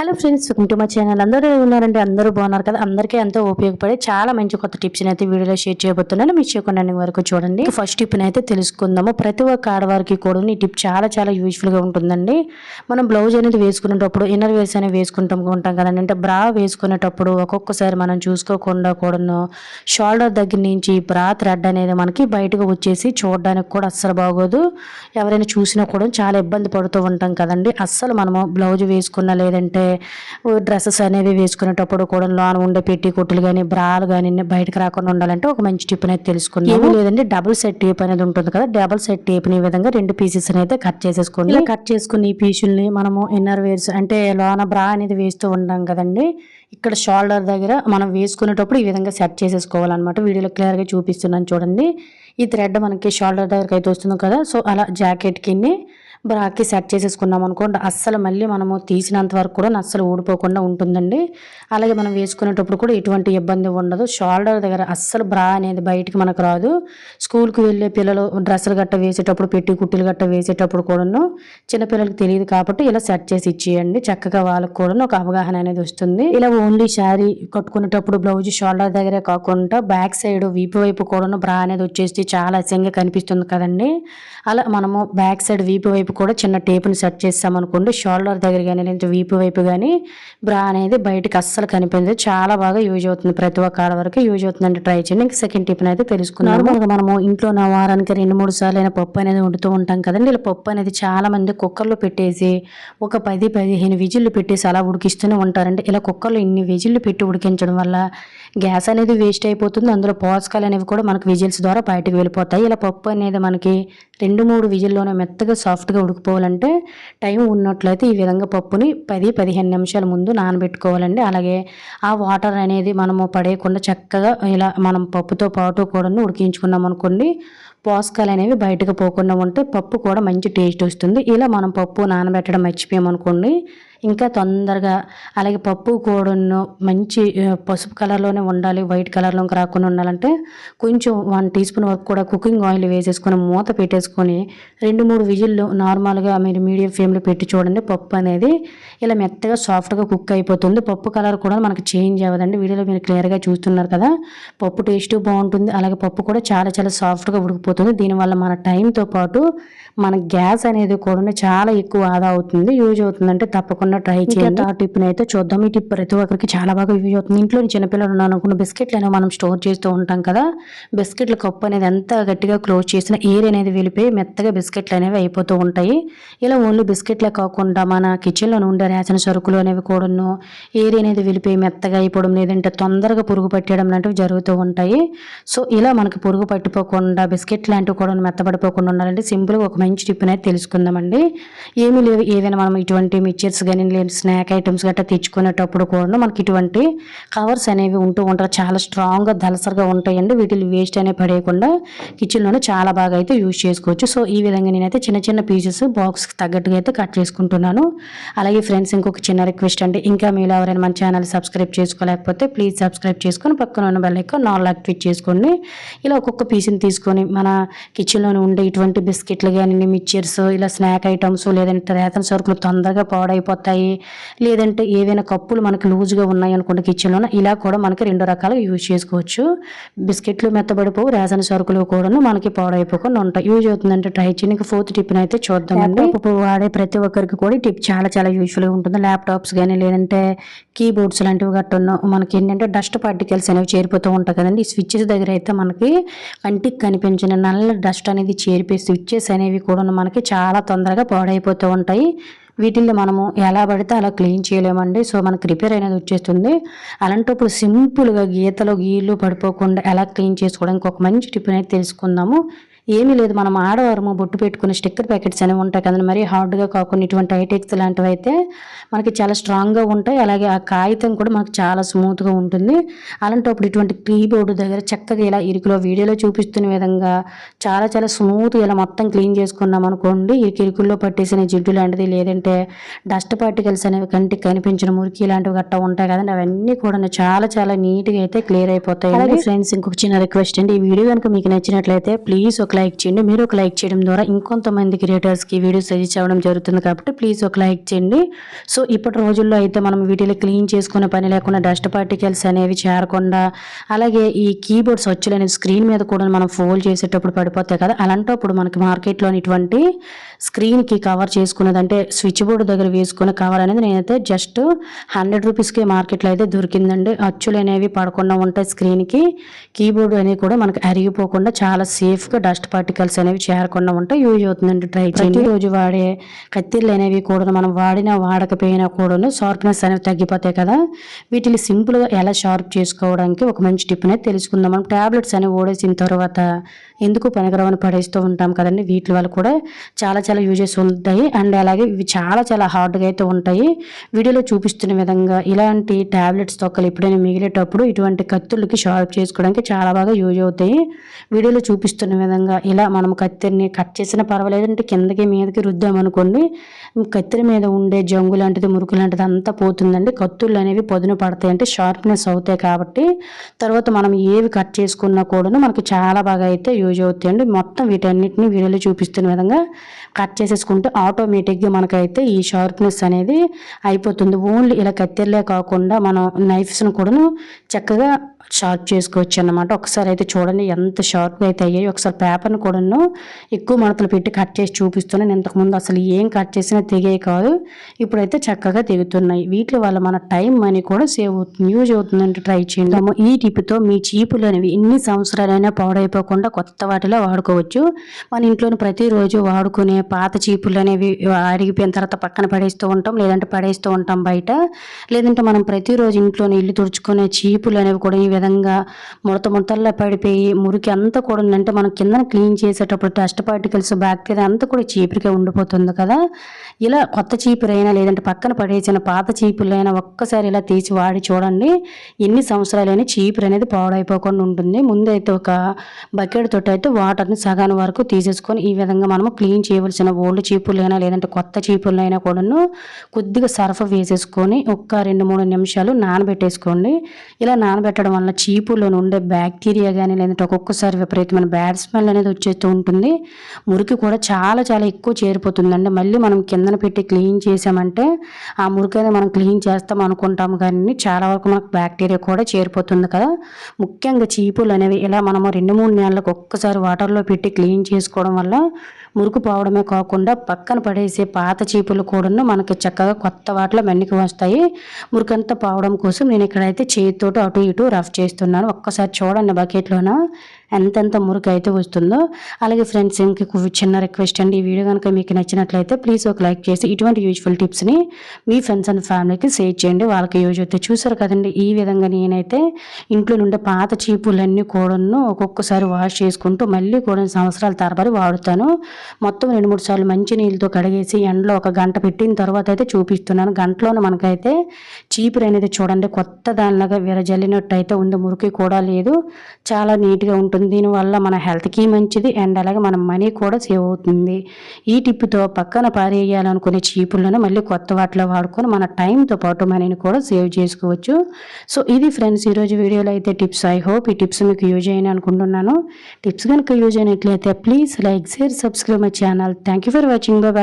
Hello friends, welcome to my channel. అందరూ ఉన్నారంటే అందరూ బాగున్నారు కదా. అందరికీ ఎంతో ఉపయోగపడే చాలా మంచి కొత్త టిప్స్ అయితే వీడియోలో షేర్ చేయబోతున్నాను. మీ చేయకుండా వరకు చూడండి. ఫస్ట్ టిప్ అయితే తెలుసుకుందాము. ప్రతి ఒక్క ఆడవారికి కూడా ఈ టిప్ చాలా చాలా యూజ్ఫుల్గా ఉంటుందండి. మనం బ్లౌజ్ అనేది వేసుకునేటప్పుడు ఇన్నర్ వేర్స్ అనేవి ఉంటాం కదండి. అంటే బ్రా వేసుకునేటప్పుడు ఒక్కొక్కసారి మనం చూసుకోకుండా కూడాను షోల్డర్ దగ్గర నుంచి బ్రా థ్రెడ్ అనేది మనకి బయటకు వచ్చేసి చూడడానికి కూడా అస్సలు బాగోదు. ఎవరైనా చూసినా కూడా చాలా ఇబ్బంది పడుతూ ఉంటాం కదండి. అస్సలు మనము బ్లౌజ్ వేసుకున్నా లేదంటే డ్రెస్సెస్ అనేవి వేసుకునేటప్పుడు కూడా లోన ఉండే పెట్టి కొట్టులు కానీ బ్రాలు కానీ బయటకు రాకుండా ఉండాలంటే ఒక మంచి టిప్ అనేది తెలుసుకుందాం. లేదంటే డబుల్ సెట్ టేప్ అనేది ఉంటుంది కదా. డబుల్ సెట్ టేప్ ని విధంగా 2 పీసెస్ అయితే కట్ చేసేసుకోండి. ఇలా కట్ చేసుకుని ఈ పీసుల్ని మనము ఇన్నర్ వేర్స్ అంటే లోన బ్రా అనేది వేస్తూ ఉంటాం కదండి. ఇక్కడ షోల్డర్ దగ్గర మనం వేసుకునేటప్పుడు ఈ విధంగా సెట్ చేసేసుకోవాలన్నమాట. వీడియోలో క్లియర్ గా చూపిస్తున్నాను చూడండి. ఈ థ్రెడ్ మనకి షోల్డర్ దగ్గరకు అయితే వస్తుంది కదా. సో అలా జాకెట్ కి బ్రాకి సెట్ చేసేసుకున్నాం అనుకోండి, అస్సలు మళ్ళీ మనము తీసినంత వరకు కూడా అస్సలు ఊడిపోకుండా ఉంటుందండి. అలాగే మనం వేసుకునేటప్పుడు కూడా ఎటువంటి ఇబ్బంది ఉండదు. షోల్డర్ దగ్గర అస్సలు బ్రా అనేది బయటికి మనకు రాదు. స్కూల్కి వెళ్ళే పిల్లలు డ్రెస్సులు గట్ట వేసేటప్పుడు పెట్టి కుట్టిలు గట్ట వేసేటప్పుడు కూడాను చిన్నపిల్లలకి తెలియదు కాబట్టి ఇలా సెట్ చేసి ఇచ్చేయండి. చక్కగా వాళ్ళకు కూడా ఒక అవగాహన అనేది వస్తుంది. ఇలా ఓన్లీ శారీ కట్టుకునేటప్పుడు బ్లౌజ్ షోల్డర్ దగ్గరే కాకుండా బ్యాక్ సైడ్ వీపు వైపు కూడాను బ్రా అనేది వచ్చేసి చాలా అసహ్యంగా కనిపిస్తుంది కదండి. అలా మనము బ్యాక్ సైడ్ వీపు వైపు కూడా చిన్న టేపుని సెట్ చేస్తామనుకోండి, షోల్డర్ దగ్గర కానీ లేదంటే వీపు వైపు కానీ బ్రా అనేది బయటకు అస్సలు కనిపించదు. చాలా బాగా యూజ్ అవుతుంది. ప్రతి ఒక్క ఆడవరకు యూజ్ అవుతుందంటే ట్రై చేయండి. ఇంకా సెకండ్ టిప్ అయితే తెలుసుకున్నాము. నార్మల్గా మనము ఇంట్లో వారానికి 2-3 సార్లు అయినా పప్పు అనేది వండుతూ ఉంటాం కదండి. ఇలా పప్పు అనేది చాలా మంది కుక్కర్లో పెట్టేసి ఒక 10-15 విజిల్లు పెట్టేసి అలా ఉడికిస్తూనే ఉంటారండి. ఇలా కుక్కర్లో ఇన్ని విజిల్లు పెట్టి ఉడికించడం వల్ల గ్యాస్ అనేది వేస్ట్ అయిపోతుంది. అందులో పోషకాలు అనేవి కూడా మనకి విజిల్స్ ద్వారా బయటకు వెళ్ళిపోతాయి. ఇలా పప్పు అనేది మనకి 2-3 విజిల్లోనే మెత్తగా సాఫ్ట్గా ఉడికిపోవాలంటే టైం ఉన్నట్లయితే ఈ విధంగా పప్పుని 10-15 నిమిషాల ముందు నానబెట్టుకోవాలండి. అలాగే ఆ వాటర్ అనేది మనము పడేయకుండా చక్కగా ఇలా మనం పప్పుతో పాటు కూడా ఉడికించుకున్నాం అనుకోండి, పోషకాలు అనేవి బయటకు పోకుండా ఉంటే పప్పు కూడా మంచి టేస్ట్ వస్తుంది. ఇలా మనం పప్పు నానబెట్టడం మర్చిపోయామనుకోండి ఇంకా తొందరగా, అలాగే పప్పు కూడాను మంచి పసుపు కలర్లోనే ఉండాలి, వైట్ కలర్లోకి రాకుండా ఉండాలంటే కొంచెం 1 టీ స్పూన్ వరకు కూడా కుకింగ్ ఆయిల్ వేసేసుకొని మూత పెట్టేసుకొని 2-3 విజిల్లు నార్మల్గా మీరు మీడియం ఫ్లేమ్లో పెట్టి చూడండి. పప్పు అనేది ఇలా మెత్తగా సాఫ్ట్గా కుక్ అయిపోతుంది. పప్పు కలర్ కూడా మనకి చేంజ్ అవ్వదండి. వీడియోలో మీరు క్లియర్గా చూస్తున్నారు కదా. పప్పు టేస్ట్ బాగుంటుంది. అలాగే పప్పు కూడా చాలా చాలా సాఫ్ట్గా ఉడికిపోతుంది. దీనివల్ల మన టైంతో పాటు మన గ్యాస్ అనేది కూడా చాలా ఎక్కువ ఆదా అవుతుంది. యూజ్ అవుతుందంటే తప్పకుండా ట్రై చేయండి. ఆ టిప్ అయితే చూద్దాం. ఈ టిప్ ప్రతి ఒక్కరికి చాలా బాగా యూజ్ అవుతుంది. ఇంట్లో చిన్నపిల్లలు ఉన్నాను అనుకున్న బిస్కెట్లు అనేవి మనం స్టోర్ చేస్తూ ఉంటాం కదా. బిస్కెట్ల కప్పు అనేది ఎంత గట్టిగా క్లోజ్ చేసినా ఎయిర్ అనేది వెళ్ళిపోయి మెత్తగా బిస్కెట్లు అనేవి అయిపోతూ ఉంటాయి. ఇలా ఓన్లీ బిస్కెట్లే కాకుండా మన కిచెన్లో ఉండే రేషన్ సరుకులు అనేవి కూడాను ఎయిర్ అనేది వెళ్ళిపోయి మెత్తగా అయిపోవడం లేదంటే తొందరగా పురుగు పట్టడం లాంటివి జరుగుతూ ఉంటాయి. సో ఇలా మనకి పురుగు పట్టిపోకుండా బిస్కెట్ లాంటివి కూడా మెత్తబడిపోకుండా ఉండాలంటే సింపుల్గా ఒక మంచి టిప్ అనేది తెలుసుకుందామండి. ఏమీ లేవు, ఏదైనా మనం ఇటువంటి మిక్చర్స్ కానీ లేని స్నాక్ ఐటమ్స్ గట్రా తెచ్చుకునేటప్పుడు కూడా మనకి ఇటువంటి కవర్స్ అనేవి ఉంటూ ఉంటారు. చాలా స్ట్రాంగ్గా దలసరిగా ఉంటాయండి. వీటిని వేస్ట్ అనేవి పడేయకుండా కిచెన్లోనే చాలా బాగా అయితే యూజ్ చేసుకోవచ్చు. సో ఈ విధంగా నేనైతే చిన్న చిన్న పీసెస్ బాక్స్కి తగ్గట్టుగా అయితే కట్ చేసుకుంటున్నాను. అలాగే ఫ్రెండ్స్, ఇంకొక చిన్న రిక్వెస్ట్ అండి, ఇంకా మీరు ఎవరైనా మన ఛానల్ సబ్స్క్రైబ్ చేసుకోలేకపోతే ప్లీజ్ సబ్స్క్రైబ్ చేసుకొని పక్కన ఉన్న బెల్ ఐకాన్ ఆల్ యాక్టివేట్ చేసుకోండి. ఇలా ఒక్కొక్క పీస్ని తీసుకొని మన కిచెన్లోనే ఉండే ఇటువంటి బిస్కెట్లు కానీ మిక్చర్స్ ఇలా స్నాక్ ఐటమ్స్ లేదంటే రేషన్ సరుకులు తొందరగా పాడైపోతాయి, లేదంటే ఏదైనా కప్పులు మనకి లూజ్గా ఉన్నాయి అనుకోండి కిచెన్లో, ఇలా కూడా మనకి 2 రకాలుగా యూజ్ చేసుకోవచ్చు. బిస్కెట్లు మెత్తబడిపోవు, రేషన్ సరుకులు కూడా మనకి పాడైపోకుండా ఉంటాయి. యూజ్ అవుతుందంటే ట్రై చేయండి. ఇంకా 4th టిప్ అయితే చూద్దామండి. వాడే ప్రతి ఒక్కరికి కూడా టిప్ చాలా చాలా యూజ్ఫుల్గా ఉంటుంది. ల్యాప్టాప్స్ కానీ లేదంటే కీబోర్డ్స్ లాంటివి గట్టున్న మనకి ఏంటంటే డస్ట్ పార్టికల్స్ అనేవి చేరిపోతూ ఉంటాయి కదండి. ఈ స్విచ్చెస్ దగ్గర అయితే మనకి కంటికి కనిపించిన నల్ల డస్ట్ అనేది చేరిపోయి స్విచ్చెస్ అనేవి కూడా మనకి చాలా తొందరగా పాడైపోతూ ఉంటాయి. వీటిల్లో మనము ఎలా పడితే అలా క్లీన్ చేయలేమండి. సో మనకు రిపేర్ అనేది వచ్చేస్తుంది. అలాంటప్పుడు సింపుల్గా గీతలు పడిపోకుండా ఎలా క్లీన్ చేసుకోవడానికి ఒక మంచి టిప్ అనేది తెలుసుకుందాము. ఏమీ లేదు, మనం ఆడవారము బొట్టు పెట్టుకునే స్టిక్కర్ ప్యాకెట్స్ అనేవి ఉంటాయి కదండి. మరి హార్డ్గా కాకుండా ఇటువంటి ఐటెక్స్ లాంటివి అయితే మనకి చాలా స్ట్రాంగ్గా ఉంటాయి. అలాగే ఆ కాగితం కూడా మనకు చాలా స్మూత్గా ఉంటుంది. అలాంటప్పుడు ఇటువంటి కీబోర్డ్ దగ్గర చక్కగా ఇలా ఇరుకులో వీడియోలో చూపిస్తున్న విధంగా చాలా చాలా స్మూత్గా ఇలా మొత్తం క్లీన్ చేసుకున్నాం అనుకోండి, ఈ ఇరుకుల్లో పట్టేసిన జిడ్డు లాంటిది లేదంటే డస్ట్ పార్టికల్స్ అనేవి కంటికి కనిపించిన మురికి లాంటివి గట్టా ఉంటాయి కదండి, అవన్నీ కూడా చాలా చాలా నీట్గా అయితే క్లియర్ అయిపోతాయి. అలాగే ఫ్రెండ్స్, ఇంకొక చిన్న రిక్వెస్ట్ అండి, ఈ వీడియో కనుక మీకు నచ్చినట్లయితే ప్లీజ్ ఒక ఒక లైక్ చేయండి. మీరు ఒక లైక్ చేయడం ద్వారా ఇంకొంతమంది క్రియేటర్స్కి వీడియోస్ సజెస్ట్ అవ్వడం జరుగుతుంది కాబట్టి ప్లీజ్ ఒక లైక్ చేయండి. సో ఇప్పటి రోజుల్లో అయితే మనం వీటిని క్లీన్ చేసుకునే పని లేకుండా డస్ట్ పార్టికల్స్ అనేవి చేరకుండా, అలాగే ఈ కీబోర్డ్ స్విచ్లు అనేవి స్క్రీన్ మీద కూడా మనం ఫోల్డ్ చేసేటప్పుడు పడిపోతాయి కదా, అలాంటప్పుడు మనకి మార్కెట్లోని ఇటువంటి స్క్రీన్కి కవర్ చేసుకునేది అంటే స్విచ్ బోర్డు దగ్గర వేసుకునే కవర్ అనేది నేనైతే జస్ట్ 100 రూపీస్కి మార్కెట్లో అయితే దొరికిందండి. అచ్చులు అనేవి పడకుండా ఉంటాయి స్క్రీన్కి, కీబోర్డ్ అనేది కూడా మనకి అరిగిపోకుండా చాలా సేఫ్గా డస్ట్ పార్టికల్స్ అనేవి చేరకుండా ఉంటాయి. యూజ్ అవుతుందండి, ట్రై చేయండి. రోజు వాడే కత్తిర్లు అనేవి కూడా మనం వాడినా వాడకపోయినా కూడా షార్ప్నెస్ అనేవి తగ్గిపోతాయి కదా, వీటిని సింపుల్గా ఎలా షార్ప్ చేసుకోవడానికి ఒక మంచి టిప్ అనేది తెలుసుకుందాం. మనం ట్యాబ్లెట్స్ అనేవి ఓడేసిన తర్వాత ఎందుకు పనికిరావని పడేస్తూ ఉంటాం కదండి, వీటి వల్ల కూడా చాలా చాలా యూజెస్ ఉంటాయి. అండ్ అలాగే ఇవి చాలా చాలా హార్డ్గా అయితే ఉంటాయి. వీడియోలో చూపిస్తున్న విధంగా ఇలాంటి ట్యాబ్లెట్స్ తొక్కలు ఎప్పుడైనా మిగిలేటప్పుడు ఇటువంటి కత్తులకి షార్ప్ చేసుకోవడానికి చాలా బాగా యూజ్ అవుతాయి. వీడియోలో చూపిస్తున్న విధంగా ఇలా మనం కత్తిరిని కట్ చేసినా పర్వాలేదు, అంటే కిందకి మీదకి రుద్దామనుకోండి కత్తిరి మీద ఉండే జంగు లాంటిది మురుకు లాంటిది అంతా పోతుందండి. కత్తులు అనేవి పదును పడతాయి, అంటే షార్ప్నెస్ అవుతాయి కాబట్టి తర్వాత మనం ఏవి కట్ చేసుకున్నా కూడా మనకి చాలా బాగా అయితే యూజ్ అవుతాయండి. మొత్తం వీటన్నిటిని వీడియోలో చూపిస్తున్న విధంగా కట్ చేసేసుకుంటే ఆటోమేటిక్గా మనకైతే ఈ షార్ప్నెస్ అనేది అయిపోతుంది. ఓన్లీ ఇలా కత్తెరలే కాకుండా మనం నైఫ్స్ను కూడాను చక్కగా షార్ప్ చేసుకోవచ్చు అన్నమాట. ఒకసారి అయితే చూడండి ఎంత షార్ప్గా అయితే అయ్యాయి. ఒకసారి పేపర్ను కూడాను ఎక్కువ మడతలు పెట్టి కట్ చేసి చూపిస్తున్నాను. ఇంతకుముందు అసలు ఏం కట్ చేసినా తెగే కాదు, ఇప్పుడైతే చక్కగా తెగుతున్నాయి. వీటి వల్ల మన టైం మనీ కూడా సేవ్ అవుతుంది, యూజ్ అవుతుందంటే ట్రై చేయండి. ఈ టిప్తో మీ చీపులు అనేవి ఎన్ని సంవత్సరాలైనా పాడైపోకుండా కొత్త వాటిలో వాడుకోవచ్చు. మన ఇంట్లోని ప్రతిరోజు వాడుకునే పాత చీపులు అనేవి అరిగిపోయిన తర్వాత పక్కన పడేస్తూ ఉంటాం, లేదంటే పడేస్తూ ఉంటాం బయట, లేదంటే మనం ప్రతిరోజు ఇంట్లోనే ఇల్లు తుడుచుకునే చీపులు అనేవి కూడా ఈ విధంగా ముడతల్లో పడిపోయి మురికి అంతా కూడా అంటే మనం కింద క్లీన్ చేసేటప్పుడు డస్ట్ పార్టికల్స్ బ్యాక్టీరియా అంతా కూడా చీపురికే ఉండిపోతుంది కదా. ఇలా కొత్త చీపురైనా లేదంటే పక్కన పడేసిన పాత చీపులైనా ఒక్కసారి ఇలా తీసి వాడి చూడండి, ఎన్ని సంవత్సరాలైనా చీపురు అనేది పాడైపోకుండా ఉంటుంది. ముందైతే ఒక బకెట్ తోటి అయితే వాటర్ని సగాని వరకు తీసేసుకొని ఈ విధంగా మనము క్లీన్ చేయవలసిన ఓల్డ్ చీపులైనా లేదంటే కొత్త చీపులైనా కూడాను కొద్దిగా సర్ఫ్ వేసేసుకొని ఒక్క 2-3 నిమిషాలు నానబెట్టేసుకోండి. ఇలా నానబెట్టడం వల్ల చీపుల్లో ఉండే బ్యాక్టీరియా కానీ లేదంటే ఒక్కొక్కసారి విపరీతమైన బ్యాడ్ స్మెల్ అనేది వచ్చేస్తూ ఉంటుంది. మురికి కూడా చాలా చాలా ఎక్కువ చేరిపోతుందండి. మళ్ళీ మనం కిందన పెట్టి క్లీన్ చేసామంటే ఆ మురికి అనేది మనం క్లీన్ చేస్తాం అనుకుంటాము, కానీ చాలా వరకు మనకు బ్యాక్టీరియా కూడా చేరిపోతుంది కదా. ముఖ్యంగా చీపులు అనేవి ఇలా మనము 2-3 నెలలకు ఒక్కసారి వాటర్లో పెట్టి క్లీన్ చేసుకోవడం వల్ల మురికి పోవడమే కాకుండా పక్కన పడేసే పాత చీపులు కూడా మనకి చక్కగా కొత్త వాటిలో మెన్నికి వస్తాయి. మురికంతా పోవడం కోసం నేను ఇక్కడైతే చేతితోటి అటు ఇటు రఫ్ చేస్తున్నాను. ఒక్కసారి చూడండి బకెట్లోన ఎంతెంత మురికి అయితే వస్తుందో. అలాగే ఫ్రెండ్స్ ఇంక చిన్న రిక్వెస్ట్ అండి, ఈ వీడియో కనుక మీకు నచ్చినట్లయితే ప్లీజ్ ఒక లైక్ చేసి ఇటువంటి యూజ్ఫుల్ టిప్స్ని మీ ఫ్రెండ్స్ అండ్ ఫ్యామిలీకి షేర్ చేయండి, వాళ్ళకి యూజ్ అవుతాయి. చూసారు కదండి, ఈ విధంగా నేనైతే ఇంట్లో నుండే పాత చీపులన్నీ కూడాను ఒక్కొక్కసారి వాష్ చేసుకుంటూ మళ్ళీ కూడా సంవత్సరాల తరబడి వాడుతాను. మొత్తం 2-3 సార్లు మంచి నీళ్ళతో కడిగేసి ఎండలో 1 గంట పెట్టిన తర్వాత అయితే చూపిస్తున్నాను. గంటలోనే మనకైతే చీపురు అనేది చూడండి కొత్త దానిలాగా విరజల్లినట్టు అయితే ఉంది, మురికి కూడా లేదు, చాలా నీట్గా ఉంటుంది. దీనివల్ల మన హెల్త్కి మంచిది అండ్ అలాగే మన మనీ కూడా సేవ్ అవుతుంది. ఈ టిప్తో పక్కన పారేయాలనుకునే చీపులను మళ్ళీ కొత్త వాటిలో వాడుకొని మన టైంతో పాటు మనీని కూడా సేవ్ చేసుకోవచ్చు. సో ఇది ఫ్రెండ్స్ ఈరోజు వీడియోలో అయితే టిప్స్. ఐ హోప్ ఈ టిప్స్ మీకు యూజ్ అయ్యాయి అనుకుంటున్నాను. టిప్స్ కనుక యూజ్ అయినట్లయితే please like, share, subscribe my channel. Thank you for watching. By.